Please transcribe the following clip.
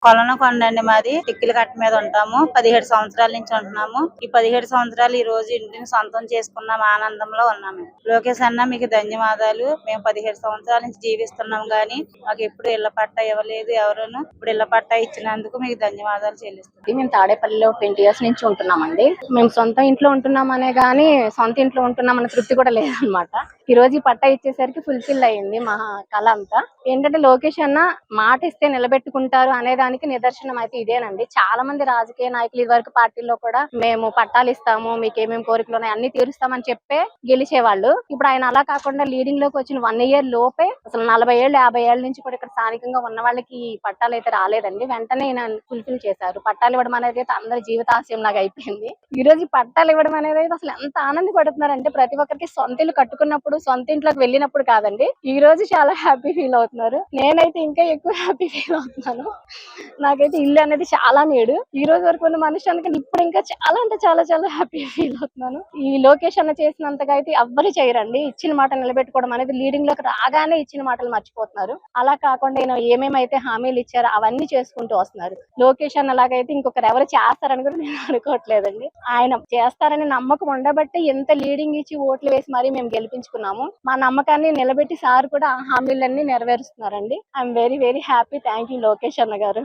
కొలనకొండ అండి మాది. టిక్కిల కట్ట మీద ఉంటాము. 17 సంవత్సరాల నుంచి ఉంటున్నాము. ఈ 17 సంవత్సరాలు ఈ రోజు ఇంటిని సొంతం చేసుకున్నాం, ఆనందంలో ఉన్నాము. లోకేష్ అన్న మీకు ధన్యవాదాలు. మేము 17 సంవత్సరాల నుంచి జీవిస్తున్నాం గానీ మాకు ఎప్పుడు ఇళ్ల పట్టా ఇవ్వలేదు ఎవరును. ఇప్పుడు ఇళ్ల పట్టా ఇచ్చినందుకు మీకు ధన్యవాదాలు చెల్లిస్తున్నాం. మేము తాడేపల్లిలో 20 years నుంచి ఉంటున్నామండి. మేము సొంత ఇంట్లో ఉంటున్నామనే గానీ సొంత ఇంట్లో ఉంటున్నామనే తృప్తి కూడా లేదనమాట. ఈ రోజు ఈ పట్టా ఇచ్చేసరికి ఫుల్ఫిల్ అయింది మా కళ అంతా. ఏంటంటే లోకేష్ అన్న మాట ఇస్తే నిలబెట్టుకుంటారు అనే దానికి నిదర్శనం అయితే ఇదేనండి. చాలా మంది రాజకీయ నాయకులు ఇదివరకు పార్టీల్లో కూడా మేము పట్టాలు ఇస్తాము, మీకు ఏమేమి కోరికలు ఉన్నాయి అన్ని తీరుస్తామని చెప్పే గెలిచేవాళ్ళు. ఇప్పుడు ఆయన అలా కాకుండా లీడింగ్ లోకి వచ్చిన 1 year లోపే అసలు 40 ఏళ్ళు 50 ఏళ్ల నుంచి కూడా ఇక్కడ స్థానికంగా ఉన్న వాళ్ళకి పట్టాలు అయితే రాలేదండి. వెంటనే ఈయన ఫుల్ఫిల్ చేశారు. పట్టాలు ఇవ్వడం అనేది అయితే అందరి జీవితాశయం లాగా అయిపోయింది. ఈ రోజు పట్టాలు ఇవ్వడం అనేది అయితే అసలు ఎంత ఆనందపడుతున్నారంటే ప్రతి ఒక్కరికి సొంత ఇల్లు కట్టుకున్నప్పుడు సొంత ఇంట్లోకి వెళ్ళినప్పుడు కాదండి, ఈ రోజు చాలా హ్యాపీ ఫీల్ అవుతున్నారు. నేనైతే ఇంకా ఎక్కువ హ్యాపీ ఫీల్ అవుతున్నాను. నాకైతే ఇల్లు అనేది చాలా నేడు. ఈ రోజు వరకు ఉన్న మనుషులకి ఇప్పుడు ఇంకా చాలా అంటే చాలా చాలా హ్యాపీ ఫీల్ అవుతున్నాను. ఈ లోకేష్ అన్న చేసినంతగా అయితే ఎవ్వరు చేయరండి. ఇచ్చిన మాట నిలబెట్టుకోవడం అనేది లీడింగ్ లోకి రాగానే ఇచ్చిన మాటలు మర్చిపోతున్నారు. అలా కాకుండా ఈయన ఏమేమైతే హామీలు ఇచ్చారో అవన్నీ చేసుకుంటూ వస్తున్నారు. లోకేష్ అన్న లాగైతే ఇంకొకరు ఎవరు చేస్తారని కూడా నేను అనుకోవట్లేదండి. ఆయన చేస్తారని నమ్మకం ఉండబట్టి ఎంత లీడింగ్ ఇచ్చి ఓట్లు వేసి మరీ మేము గెలిపించుకున్నాము. మా నమ్మకాన్ని నిలబెట్టి సార్ కూడా ఆ హామీలన్నీ నెరవేరుస్తున్నారండి. I'm very very happy. Thank you Lokesh అన్న గారు.